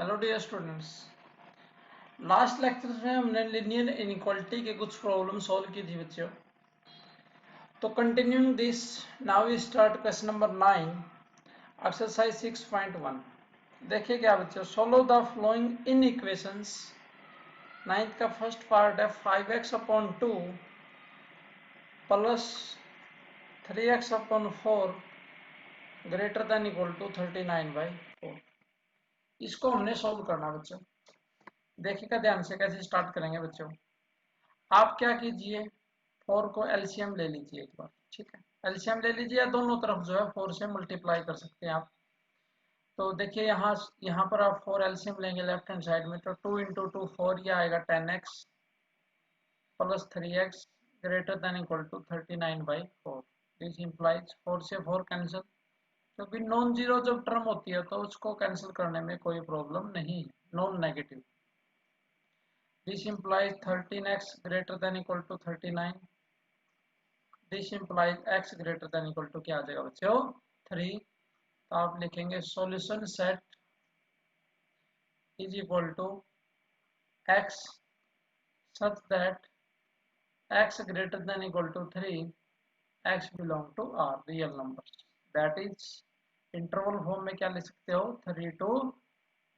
Hello dear students. Last lecture में हमने linear inequality के कुछ प्रॉब्लम सॉल्व की थी बच्चों। तो continuing this, now we start question number 9, exercise 6.1। देखिए क्या बच्चों, solve the following inequations. Ninth का फर्स्ट पार्ट है 5x upon 2 plus 3x upon 4 greater than equal to 39/4। इसको हमने सोल्व करना बच्चों। देखिएगा ध्यान से कैसे स्टार्ट करेंगे बच्चों। आप क्या कीजिए, 4 को एलसीएम ले लीजिए एक बार, ठीक है। एलसीएम ले लीजिए या दोनों तरफ जो है 4 से मल्टीप्लाई कर सकते हैं आप। तो देखिए यहाँ पर आप 4 एलसीएम लेंगे लेफ्ट हैंड साइड में, तो 2 इंटू 2 4, ये आएगा 10x plus 3x greater than equal to 39/4। This implies 4 से 4 कैंसिल, क्योंकि नॉन जीरो जब टर्म होती है तो उसको कैंसिल करने में कोई प्रॉब्लम नहीं है, non negative. This implies 13x greater than equal to 39। This implies x greater than equal to क्या आ जाएगा बच्चों, 3। तो आप लिखेंगे solution set is equal to x such that x greater than equal to 3, x belong to r real numbers. That is interval form में क्या लिख सकते हो, 3 टू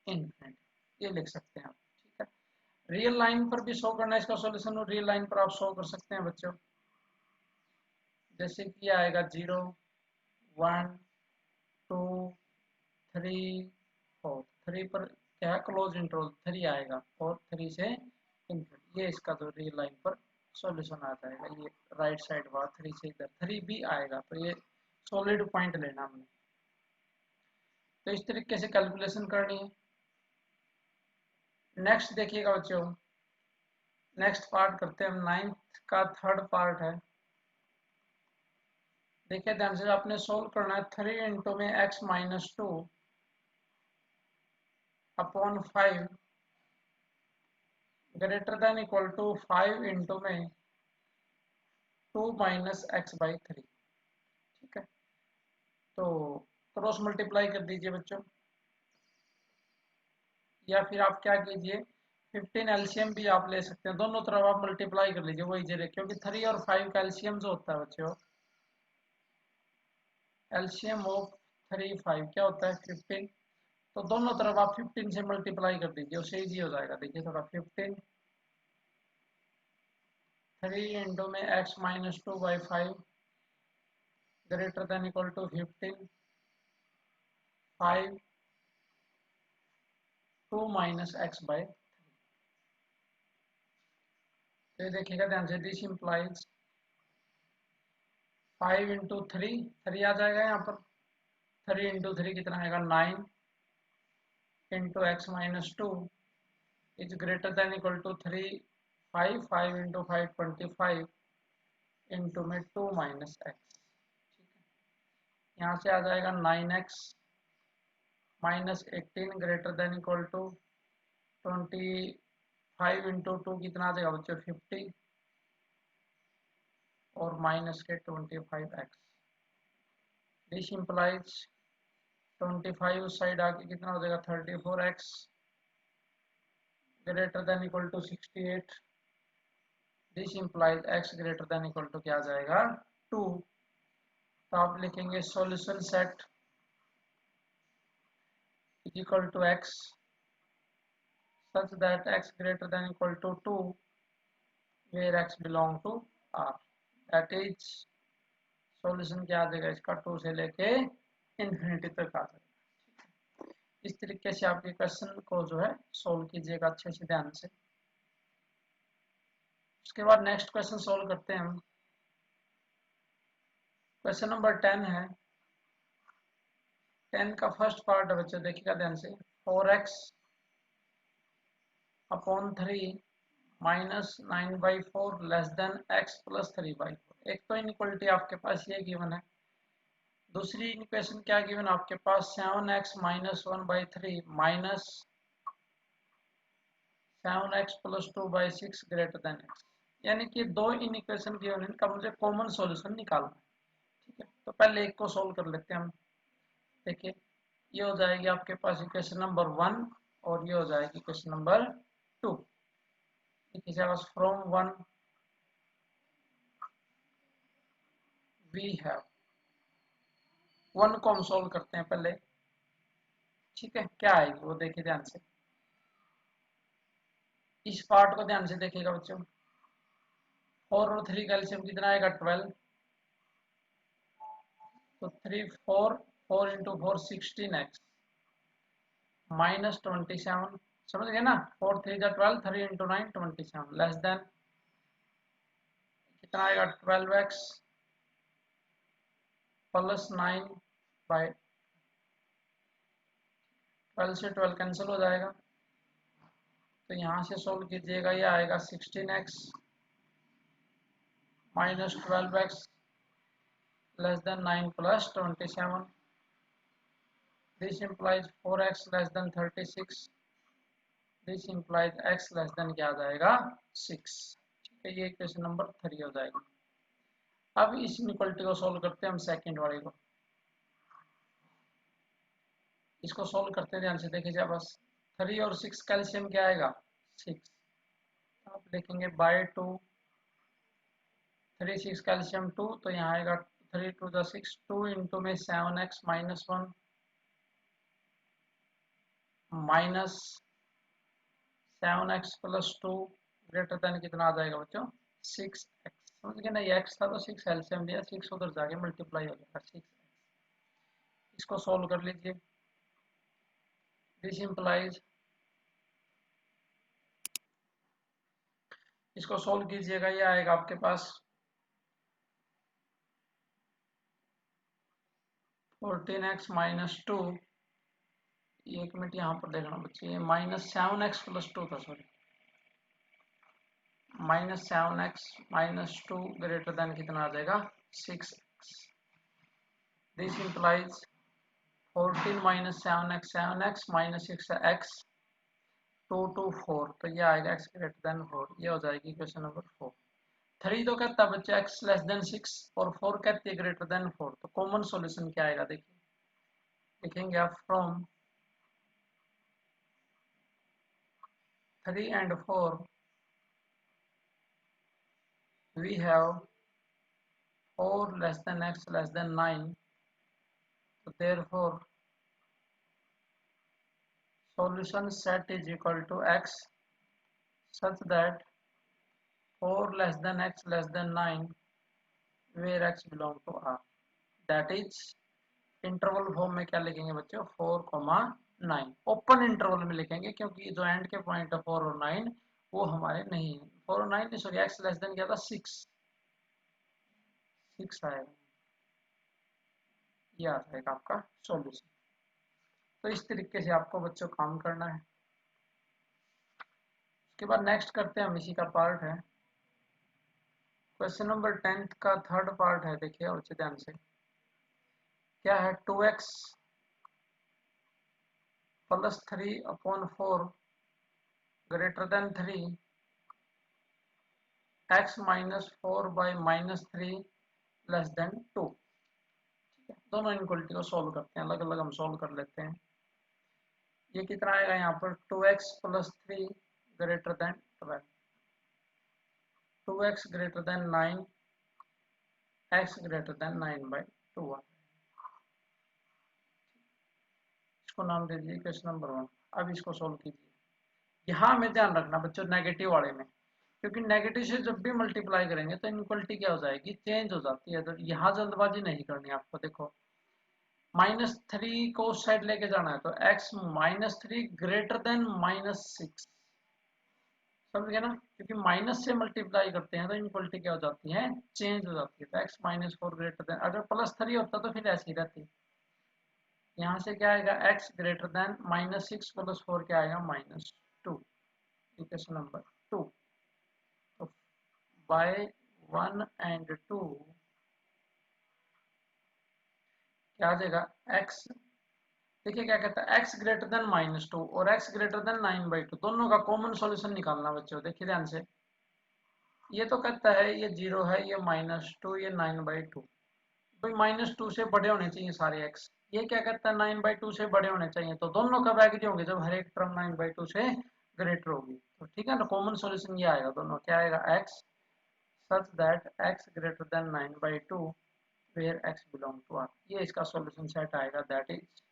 इन्फिनिटी, ये लिख सकते हैं आप, ठीक है। रियल लाइन पर भी शो करना है इसका सॉल्यूशन, रियल लाइन पर आप शो कर सकते हैं बच्चों। जैसे कि आएगा 0 1 2 3 4, 3 पर क्या है, क्लोज इंटरवल 3 आएगा और 3 से इनफिनिटी, ये इसका जो रियल लाइन पर सॉल्यूशन आ जाएगा। ये राइट साइड वाला 3 से इधर 3 भी आएगा, तो ये सॉलिड पॉइंट लेना हमने। तो इस तरीके से कैलकुलेशन करनी है। नेक्स्ट देखिएगा बच्चों, नेक्स्ट पार्ट करते हैं हम। 9th का थर्ड पार्ट है। देखिए ध्यान से, आपने सोल्व करना है 3 इंटू में x minus 2 upon 5 greater than equal to 5 into में 2 माइनस x/3, ठीक है। तो क्रॉस मल्टीप्लाई कर दीजिए बच्चों, या फिर आप क्या कीजिए, 15 एलसीएम भी आप ले सकते हैं, दोनों तरफ आप मल्टीप्लाई कर लीजिए, वही जरिए, क्योंकि 3 और 5 का एलसीएम जो होता है बच्चों, एलसीएम ऑफ 3 5 क्या होता है, 15। तो दोनों तरफ आप 15 से मल्टीप्लाई कर दीजिए, उससे इजी हो जाएगा। देखिए थोड़ा, 15 3 इंटू में x minus 2/5 greater than equal to 15 5 2 minus x/3। तो देखिएगा ध्यान से, दिस इंप्लाइज 5 इंटू 3 आ जाएगा यहाँ पर। 3 इंटू 3 कितना आएगा, 9 into x minus 2 is greater than equal to 3 5 5 into 5 25 into में 2 माइनस एक्स, ठीक है। यहाँ से आ जाएगा 9x minus 18 greater than equal to 25 into 2 कितना आ जाएगा बच्चों, 50 और माइनस के 25x। दिस इंप्लाइज 25 उस साइड आके कितना हो जाएगा, 34x greater than equal to 68। This implies x greater than equal to क्या आ जाएगा, 2। तो आप लिखेंगे solution set is equal to x such that x greater than equal to 2 where x belong to r। that is solution क्या आ जाएगा इसका, 2 से लेके इन्फिनिटी तक आ जाएगा। इस तरीके से आपके क्वेश्चन को जो है सोल्व कीजिएगा अच्छे से ध्यान से। उसके बाद नेक्स्ट क्वेश्चन सोल्व करते हैं हम। क्वेश्चन नंबर 10 है। 10 का फर्स्ट पार्ट है बच्चों, देखिएगा ध्यान से, 4x upon 3 minus 9/4 less than x plus 3/4। एक तो इनइक्वालिटी आपके पास ये गिवन है, दूसरी इक्वेशन क्या गिवन आपके पास, 7x minus 1/3 minus 7x plus 2/6 greater than x। यानी कि दो इक्वेशन गिवन, इनका मुझे कॉमन सॉल्यूशन निकालना है, ठीक है। तो पहले एक को सोल्व कर लेते हैं हम। देखिए ये हो जाएगी आपके पास इक्वेशन नंबर 1 और ये हो जाएगी question number 2। From 1 we have 1 को हम सोल्व करते हैं पहले। ठीक है, क्या आएगी वो देखिए ध्यान से, इस पार्ट को ध्यान से देखिएगा बच्चों। 4 और 3 का एलसीएम कितना आएगा 12, तो 3 4 4 इंटू 4 16x माइनस 27, समझ गए ना। 4 3 जा 12, 3 इंटू 9 27 लेस देन कितना आएगा 12x प्लस 9 बाई 12 से 12 कैंसिल हो जाएगा, तो यहाँ से सोल्व कीजिएगा, ये आएगा 16x minus 12x less than 9 plus 27। This implies 4x less than 36। This implies x less than क्या आ जाएगा 6। ठीक है, ये क्वेश्चन नंबर 3 हो जाएगा। अब इस इनइक्वालिटी को सोल्व करते हैं हम सेकंड वाले को। इसको सोल्व करते हैं, ध्यान से देखिए बस। 3 और 6 कैल्शियम क्या आएगा 6, आप लिखेंगे बाय 2, 3 6 कैल्शियम 2, तो यहाँ आएगा 3 2 द 6, 2 इंटू में 7x minus 1 minus 7x plus 2 greater than कितना आ जाएगा बच्चों 6x। समझ गए ना, ये x था तो 6 एलसीएम लिया, 6 उधर जाके मल्टीप्लाई हो जाएगा 6x। इसको सोल्व कर लीजिए। दिस इंप्लाइज, इसको सोल्व कीजिएगा, ये आएगा आपके पास 14x माइनस 2, एक मिनट यहाँ पर देखना बच्चे, ये माइनस 7x प्लस 2 था, sorry minus 7x minus 2 greater than कितना आ जाएगा 6x। This implies 14 minus 7x minus 6x 2 to 4, तो ये आएगा x ग्रेटर देन 4, ये हो जाएगी क्वेश्चन नंबर 4। 3 तो कहता है बच्चा x लेस देन 6 और 4 कहती है ग्रेटर देन 4, तो कॉमन सॉल्यूशन क्या आएगा देखिए, लिखेंगे आप from 3 and 4 we have 4 less than x less than 9, so therefore solution set is equal to x such that 4 less than x less than 9 where x belong to R, that is interval form में क्या लिखेंगे बच्चों 4,9, open interval में लिखेंगे क्योंकि जो and के point है 4 और 9 वो हमारे नहीं है। 4 और 9 नहीं, सॉरी एक्स लेस देन क्या था 6 आएगा, ये आ जाएगा आपका सॉल्यूशन। तो इस तरीके से आपको बच्चों काम करना है। उसके बाद नेक्स्ट करते हैं हम, इसी का पार्ट है क्वेश्चन नंबर 10 का थर्ड पार्ट है। देखिए और ध्यान से, क्या है 2x plus 3/4 greater than 3, x minus 4 by minus 3 less than 2। दोनों इनक्वलिटी को सोल्व करते हैं, अलग अलग हम सोल्व कर लेते हैं। ये कितना आएगा यहाँ पर 2x plus 3 greater then 12, 2x greater than 9, x greater than 9/2। इसको नाम दे दीजिए क्वेश्चन नंबर 1। अब इसको सोल्व कीजिए। यहाँ में ध्यान रखना बच्चों नेगेटिव वाले में, क्योंकि नेगेटिव से जब भी मल्टीप्लाई करेंगे तो इनक्वलिटी क्या हो जाएगी चेंज हो जाती है, तो यहाँ जल्दबाजी नहीं करनी आपको। देखो -3 को उस साइड लेके जाना है, तो x -3 ग्रेटर देन -6, समझ गए ना, क्योंकि माइनस से मल्टीप्लाई करते हैं तो इनक्वलिटी क्या हो जाती है चेंज हो जाती है। तो x -4 ग्रेटर देन, अगर +3 होता तो फिर ऐसी रहती। यहाँ से क्या आएगा x ग्रेटर देन -6 प्लस 4 क्या आएगा -2, इक्वेशन नंबर 2। तो बाय 1 and 2 क्या आ जाएगा x, देखिए क्या कहता है x ग्रेटर देन -2 और x ग्रेटर देन 9/2, दोनों का कॉमन सॉल्यूशन निकालना बच्चों। देखिए ध्यान से, ये तो कहता है ये 0 है, ये -2, ये 9/2, भाई -2 से बड़े होने चाहिए सारे x, ये क्या कहता है 9/2 से बड़े होने चाहिए, तो दोनों कब एग्री होंगे, जब हर एक टर्म 9/2 से ग्रेटर होगी। तो ठीक है ना, कॉमन सॉल्यूशन ये आएगा दोनों, क्या आएगा x such that x greater than 9/2 where x belong to R, ये इसका सॉल्यूशन सेट आएगा। दैट इज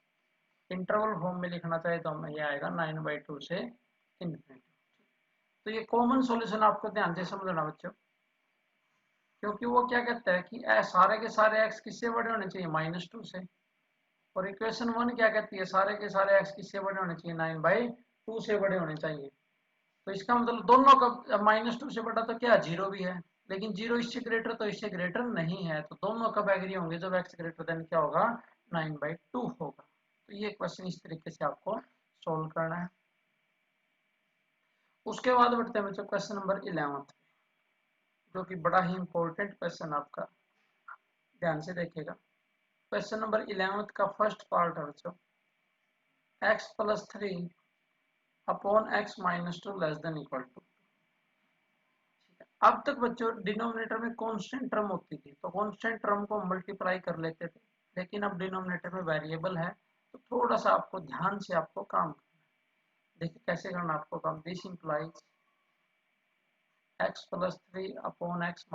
इंटरवल फॉर्म में लिखना चाहे तो हमें ये आएगा 9/2 से इन्फिनिटी। तो ये कॉमन सॉल्यूशन आपको ध्यान से समझना बच्चों, क्योंकि वो क्या कहता है कि सारे के सारे x किससे बड़े होने चाहिए, -2 से। और इक्वेशन 1 क्या कहती है, सारे के सारे x किससे बड़े होने चाहिए, 9/2 से बड़े होने चाहिए। तो इसका मतलब दोनों का -2 से बड़ा तो क्या, जीरो भी है, लेकिन जीरो इससे ग्रेटर तो इससे ग्रेटर नहीं है, तो दोनों कब एग्री होंगे, जब x ग्रेटर देन क्या होगा, 9/2 होगा। तो ये क्वेश्चन इस तरीके से आपको सोल्व करना है। उसके बाद बढ़ते हैं बच्चों क्वेश्चन नंबर 11, जो कि बड़ा ही इंपॉर्टेंट क्वेश्चन आपका, ध्यान से देखिएगा। क्वेश्चन नंबर 11 का फर्स्ट पार्ट है बच्चों, x + 3 upon x - 2 less than equal to. अब तक बच्चों डिनोमिनेटर में कांस्टेंट टर्म होती थी, तो कांस्टेंट टर्म को मल्टीप्लाई कर लेते थे, लेकिन अब डिनोमिनेटर में वेरिएबल है, तो थोड़ा सा आपको ध्यान से आपको काम करना है। देखिए कैसे करना आपको काम, this implies x + 3 upon x -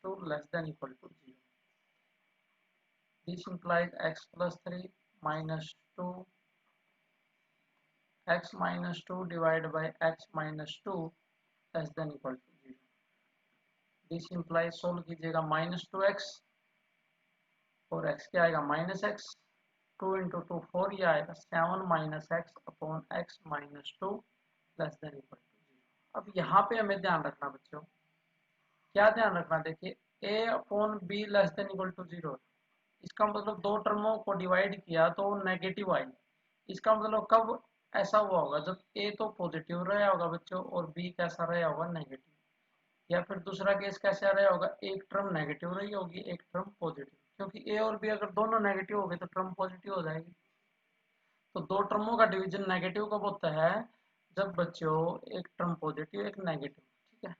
2 less than equal to 0। This implies x + 3 - 2 x - 2 divide by x - 2 less than equal to 0। This implies solve कीजिएगा -2x और x क्या आएगा -x, 2 × 2 4, ये आएगा 7 - x upon x - 2 less than equal to 0। अब यहाँ पे हमें ध्यान रखना बच्चों, क्या ध्यान रखना, देखिए a upon b less than equal to 0, इसका मतलब दो टर्मों को डिवाइड किया तो नेगेटिव आई। इसका मतलब कब ऐसा हुआ होगा, जब a तो पॉजिटिव रहा होगा बच्चों और b कैसा रहा होगा, नेगेटिव। या फिर दूसरा केस कैसे रहा होगा, एक टर्म नेगेटिव रही होगी एक टर्म पॉजिटिव, क्योंकि ए और बी अगर दोनों नेगेटिव हो गए तो टर्म पॉजिटिव हो जाएगी। तो दो टर्मों का डिवीजन नेगेटिव कब होता है, जब बच्चों एक टर्म पॉजिटिव एक नेगेटिव, ठीक है।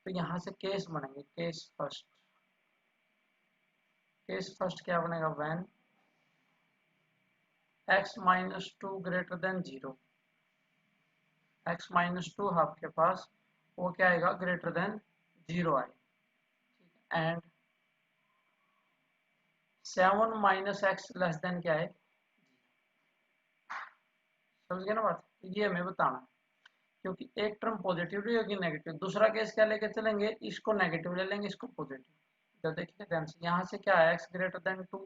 तो यहाँ से केस बनेंगे, केस फर्स्ट क्या बनेगा, when x - 2 greater than 0, x - 2 आपके पास वो क्या आएगा, ग्रेटर देन 0 आए, एंड 7 - x लेस देन क्या है, समझ गए ना बात। ये हमें बताना है, क्योंकि एक टर्म पॉजिटिव भी होगी नेगेटिव। दूसरा केस क्या लेके चलेंगे, इसको नेगेटिव ले लेंगे इसको पॉजिटिव। तो देखिए ध्यान से, यहाँ से क्या है, x greater than 2,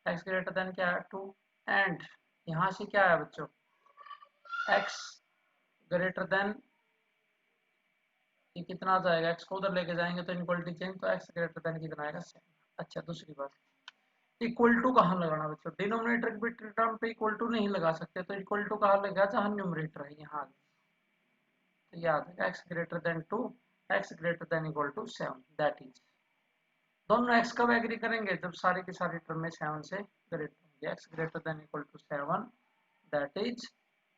x greater than क्या है 2, एंड यहाँ से क्या है बच्चों, x ग्रेटर देन, ये कितना आ जाएगा, x को उधर लेके जाएंगे तो इनक्वलिटी चेंज, तो x ग्रेटर देन कितना आएगा 7। अच्छा दूसरी बात, इक्वल टू कहाँ लगाना बच्चों, डिनोमिनेटर भी टर्म पे इक्वल टू नहीं लगा सकते, तो इक्वल टू कहाँ लगा, जहाँ न्यूमरेटर है यहाँ। तो याद है x greater than 2, x greater than equal to 7, that is, दोनों x कब एग्री करेंगे, जब सारे के सारे टर्म में 7 से ग्रेटर होंगे, x greater than equal to 7, that is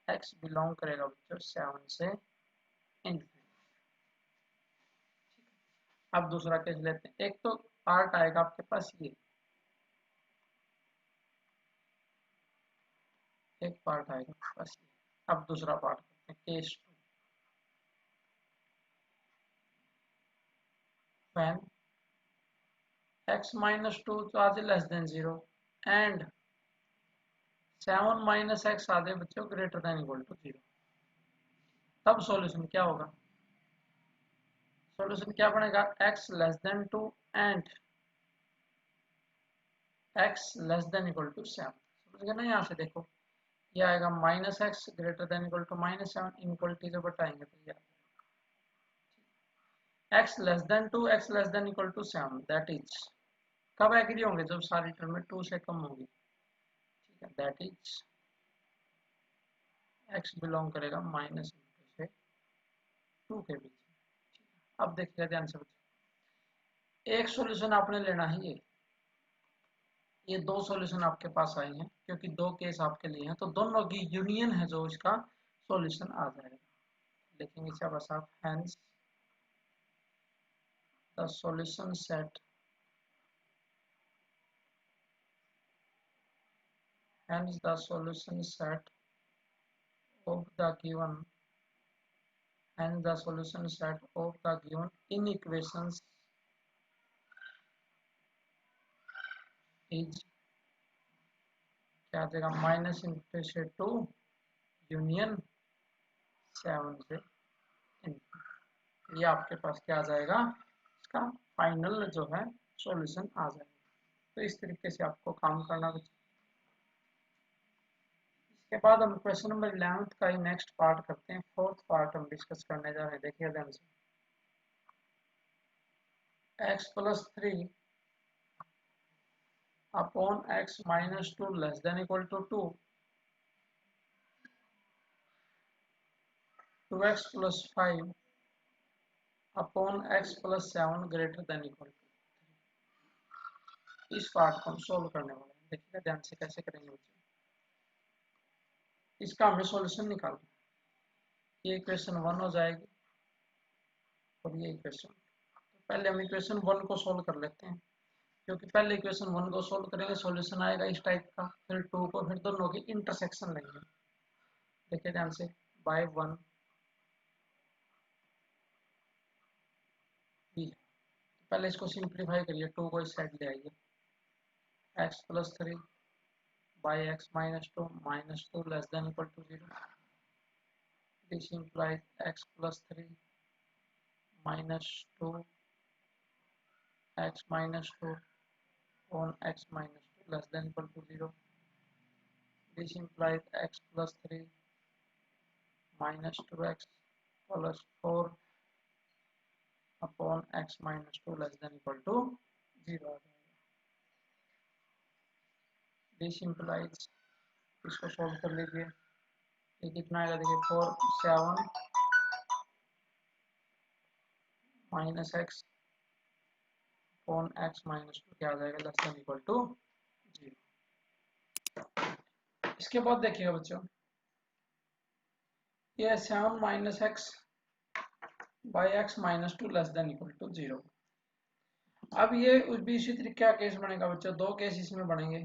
x belong करेगा बच्चों 7 से इनफिनिटी। अब दूसरा केस लेते हैं, एक तो पार्ट आएगा आपके पास ये, एक पार्ट आएगा आपके पास ये। अब दूसरा पार्ट करते हैं, केस 2, व्हेन x - 2 तो आज लेस देन 0 एंड 7 - x आधे बच्चों ग्रेटर देन इक्वल टू 0, तब सॉल्यूशन क्या होगा, सॉल्यूशन क्या बनेगा, x less than 2 and x less than equal to 7। समझ गए ना, यहाँ से देखो ये आएगा -x greater than equal to -7, inequality जब बताएंगे तो ये x less than 2 x less than equal to 7, that is, कब एग्री होंगे, जब सारी टर्म में 2 से कम होगी, ठीक है, दैट इज x बिलोंग करेगा -2 से 2 के बीच। अब देखिएगा ध्यान से बच्चों, एक सॉल्यूशन आपने लेना है ये दो सॉल्यूशन आपके पास आई हैं, क्योंकि दो केस आपके लिए हैं, तो दोनों की यूनियन है जो इसका सॉल्यूशन आ जाएगा। लिखेंगे क्या बस आप, hence the solution set hence the solution set of the given hence the solution set of the given inequations is क्या आ जाएगा माइनस इंटू से 2 यूनियन 7 से ये आपके पास क्या आ जाएगा, इसका फाइनल जो है सॉल्यूशन आ जाएगा। तो इस तरीके से आपको काम करना है। इसके बाद हम क्वेश्चन नंबर 11 का ही नेक्स्ट पार्ट करते हैं। फोर्थ पार्ट हम डिस्कस करने जा रहे हैं। देखिए ध्यान से, x plus 3 upon x minus 2 less than equal to 2, 2x plus 5 upon x plus 7 greater than equal to. इस पार्ट को हम सोल्व करने वाले हैं। देखिएगा ध्यान से कैसे करेंगे बच्चे। इसका हमें सॉल्यूशन निकालना है। ये इक्वेशन 1 हो जाएगी और ये इक्वेशन, तो पहले हम इक्वेशन 1 को सोल्व कर लेते हैं, क्योंकि पहले इक्वेशन 1 को सोल्व करेंगे सॉल्यूशन आएगा इस टाइप का, फिर 2 को, फिर दोनों की इंटरसेक्शन लेंगे। देखिए ध्यान से, बाय 1 भी है, पहले इसको सिंप्लीफाई करिए, 2 को इस साइड ले आइए, x plus 3 by x minus 2 less than equal to 0। This implies x plus 3 minus 2 x minus 2 on x minus 2 less than equal to 0. This implies x plus 3 minus 2x plus 4 upon x minus 2 less than equal to 0. This implies, इसको solve कर लीजिए, ये कितना आएगा, देखिए 4 7 minus x upon x minus 2 क्या आ जाएगा, लेस देन इक्वल टू 0। इसके बाद देखिएगा बच्चों, ये 7 minus x by x minus 2 less than equal to 0। अब ये भी इसी तरीके का केस बनेगा बच्चों, दो केस इसमें बनेंगे।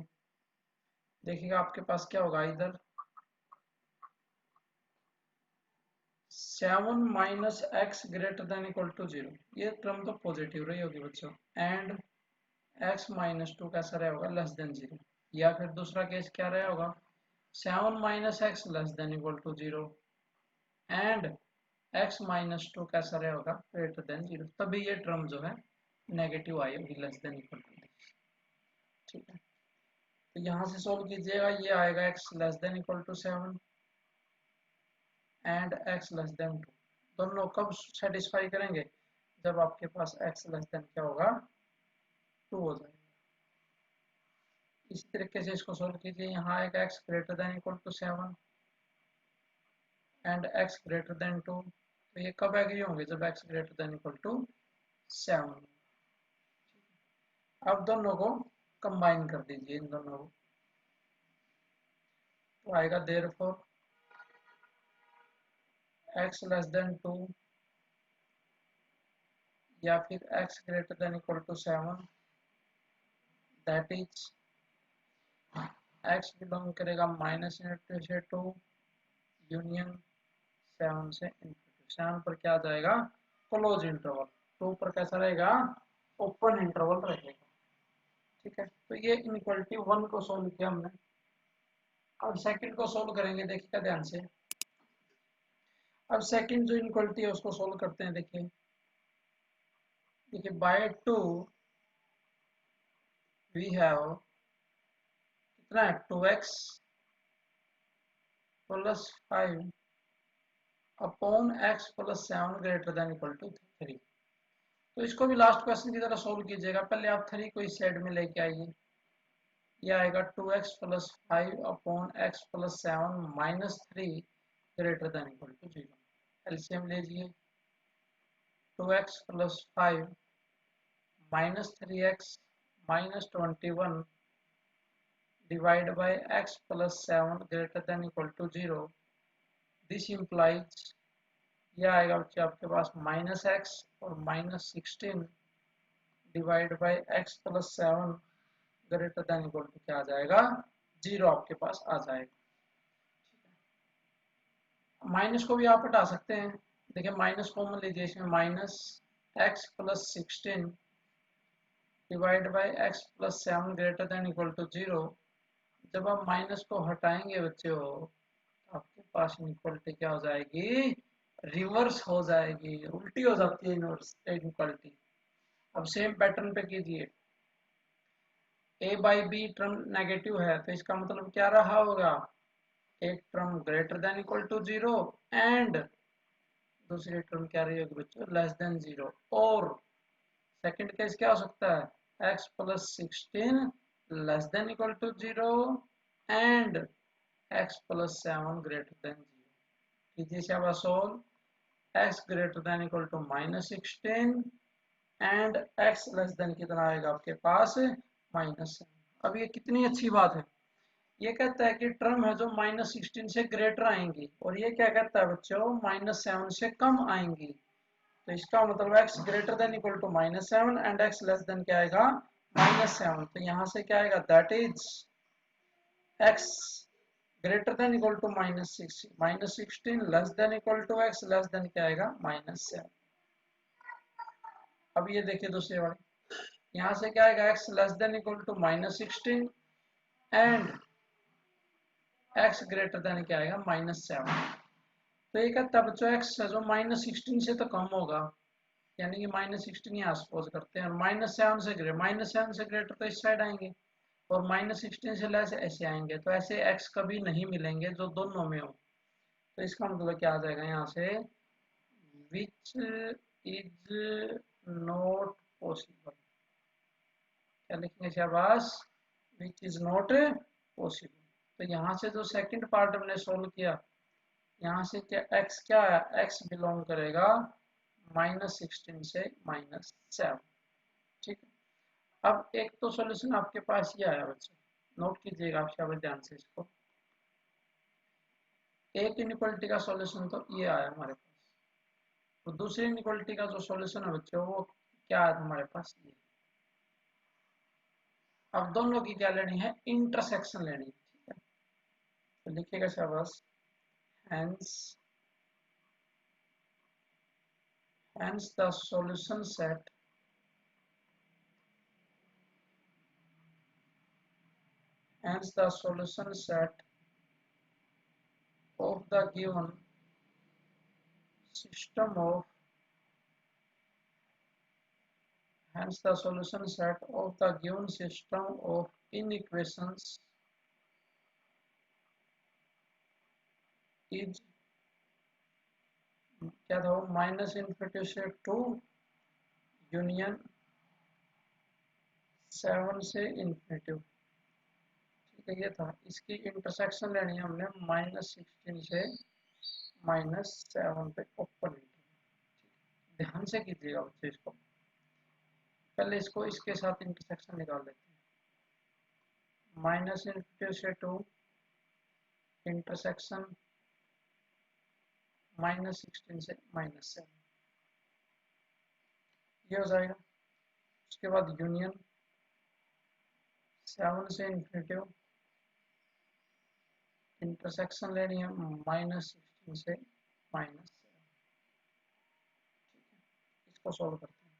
देखिएगा आपके पास क्या होगा, इधर 7 minus x greater than equal to 0, ये टर्म तो पॉजिटिव रही होगी बच्चों, एंड x माइनस 2 कैसा रहा होगा, लेस देन 0। या फिर दूसरा केस क्या रहा होगा, 7 minus x less than equal to 0 and x minus 2 कैसा रहा होगा, ग्रेटर देन 0। तभी ये टर्म जो है नेगेटिव आई होगी, लेस देन इक्वल टू। ठीक है, तो यहाँ से सोल्व कीजिएगा, ये आएगा x less than equal to 7 and x less than 2। दोनों कब सेटिस्फाई करेंगे, जब आपके पास x लेस देन क्या होगा, 2 हो जाएगा। इस तरीके से इसको सोल्व कीजिए, यहाँ आएगा x greater than equal to 7 and x greater than 2। तो ये कब एग्री होंगे, जब x greater than equal to 7। अब दोनों को कंबाइन कर दीजिए, इन दोनों को, तो आएगा देयरफॉर x लेस देन 2 या फिर x greater than equal to 7, that is x belong करेगा माइनस इनटू से 2 यूनियन 7 से इनटू 7 पर क्या आ जाएगा, क्लोज इंटरवल, 2 पर कैसा रहेगा, ओपन इंटरवल रहेगा। ठीक है, तो ये इनइक्वालिटी 1 को सोल्व किया हमने। अब सेकंड को सोल्व करेंगे, देखिएगा ध्यान से। अब सेकंड जो इनइक्वालिटी है उसको सोल्व करते हैं। देखिए बाय 2 वी हैव कितना है, 2x plus 5 upon x plus 7 greater than equal to 3। तो इसको भी लास्ट क्वेश्चन की तरह सोल्व कीजिएगा। पहले आप 3 को इस साइड में लेके आइए, ये आएगा 2x plus 5 upon x plus 7 minus 3 greater than equal to 0। LCM लीजिए, 2x plus 5 minus 3x minus 21 divide by x plus 7 greater than equal to 0। This implies, यह आएगा बच्चे आपके पास माइनस x और minus 16 divide by x plus 7 greater than equal to क्या आ जाएगा, जीरो आपके पास आ जाएगा। माइनस को भी आप हटा सकते हैं। देखिए माइनस कॉमन लीजिए, इसमें minus x plus 16 divide by x plus 7 greater than equal to 0। जब आप माइनस को हटाएंगे बच्चों, आपके पास इनइक्वालिटी क्या हो जाएगी, रिवर्स हो जाएगी, उल्टी हो जाती है इनइक्वालिटी। अब सेम पैटर्न पे कीजिए, a by b term negative है तो इसका मतलब क्या रहा होगा, एक term greater than equal to 0 and दूसरी टर्म क्या रही होगी बच्चों, लेस देन 0। और सेकंड केस क्या हो सकता है, x plus 16 less than equal to 0 and x plus 7 greater than 0। कीजिए शाबाश solve, x greater than equal to minus 16 and x less than कितना आएगा आपके पास, माइनस 7। अब ये कितनी अच्छी बात है, ये कहता है कि टर्म है जो माइनस 16 से ग्रेटर आएंगी, और ये क्या कहता है बच्चों, माइनस 7 से कम आएंगी। तो इसका मतलब x greater than equal to minus 7 and x less than क्या आएगा, माइनस 7। तो यहाँ से क्या आएगा, that is x greater than equal to minus 16 less than equal to x less than क्या आएगा, माइनस 7। अब ये देखिए दूसरे वाले, यहाँ से क्या आएगा, x less than equal to minus 16 and x greater than क्या आएगा, माइनस 7। तो ये कहता है बच्चों x है जो माइनस 16 से तो कम होगा, यानी कि माइनस 16 यहाँ सपोज करते हैं, और माइनस 7 से ग्रेटर तो इस साइड आएंगे, और माइनस 16 से लेस ऐसे आएंगे। तो ऐसे x कभी नहीं मिलेंगे जो दोनों में हो। तो इसका मतलब क्या आ जाएगा यहाँ से, विच इज नॉट पॉसिबल। क्या लिखेंगे शाबाश, विच इज नॉट पॉसिबल। तो यहाँ से जो सेकंड पार्ट हमने सोल्व किया, यहाँ से क्या x क्या है, x बिलोंग करेगा माइनस 16 से माइनस 7। ठीक है, अब एक तो सॉल्यूशन आपके पास ये आया बच्चों, नोट कीजिएगा आप शाबाश ध्यान से इसको। एक इनइक्वालिटी का सॉल्यूशन तो ये आया हमारे पास, तो दूसरी इनइक्वालिटी का जो सॉल्यूशन है बच्चों वो क्या है हमारे पास, ये। अब दोनों की क्या लेनी है, इंटरसेक्शन लेनी है। ठीक है, तो लिखिएगा शाबाश, hence the solution set of the given system of inequations is क्या था, माइनस इन्फिनिटी से 2 यूनियन 7 से इन्फिनिटी। ठीक है, ये था, इसकी इंटरसेक्शन लेनी है हमने माइनस 16 से माइनस 7 पे ओपन। ध्यान से कीजिएगा बच्चे इसको, पहले इसको इसके साथ इंटरसेक्शन निकाल लेते हैं। माइनस इन्फिनिटी से 2 इंटरसेक्शन माइनस 16 से माइनस 7, ये हो जाएगा। उसके बाद यूनियन 7 से इन्फिनिटी, इंटरसेक्शन लेनी है माइनस 16 से माइनस 7। इसको सॉल्व करते हैं,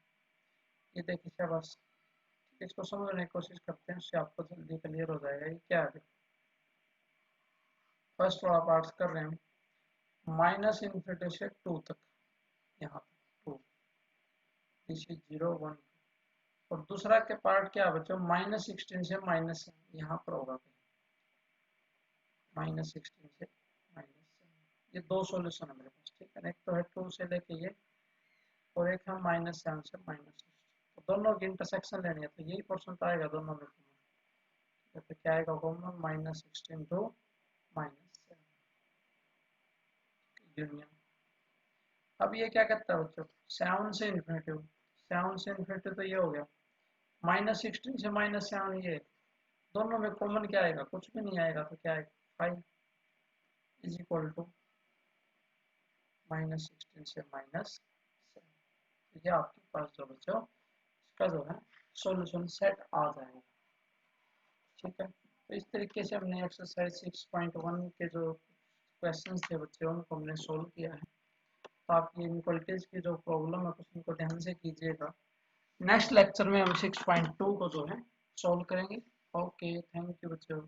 ये देखिए शाबाश, इसको समझने की कोशिश करते हैं, उससे आपको जल्दी क्लियर हो जाएगा ये क्या है। फर्स्ट वाला पार्ट कर रहे हैं माइनस इन्फिनिटी से 2 तक, यहाँ 2, दिस इज 0 1। और दूसरा के पार्ट क्या बच्चों, माइनस 16 से माइनस 7, यहाँ पर होगा माइनस 16 से माइनस 7। ये दो सॉल्यूशन है मेरे पास। ठीक है, एक तो है 2 से लेके ये, और एक है माइनस 7 से माइनस 16। तो दोनों की इंटरसेक्शन लेनी है, तो यही परसेंट आएगा दोनों में। तो क्या आएगा common, minus 16 to minus 7 union. अब ये क्या करता है बच्चों, 7 से इन्फिनिटी, 7 से इन्फिनिटी तो ये हो गया, माइनस 16 से माइनस 7, ये दोनों में कॉमन क्या आएगा, कुछ भी नहीं आएगा, तो क्या आएगा 5 इज इक्वल टू माइनस 16 से माइनस 7। तो ये आपके पास जो बच्चों इसका जो है सॉल्यूशन सेट आ जाएगा। ठीक है, तो इस तरीके से हमने एक्सरसाइज 6.1 के जो क्वेश्चंस थे बच्चे उनको हमने सोल्व किया है। तो आप ये इनक्वलिटीज की जो प्रॉब्लम है कुछ उनको ध्यान से कीजिएगा। नेक्स्ट लेक्चर में हम 6.2 को जो है सोल्व करेंगे। ओके, थैंक यू बच्चों।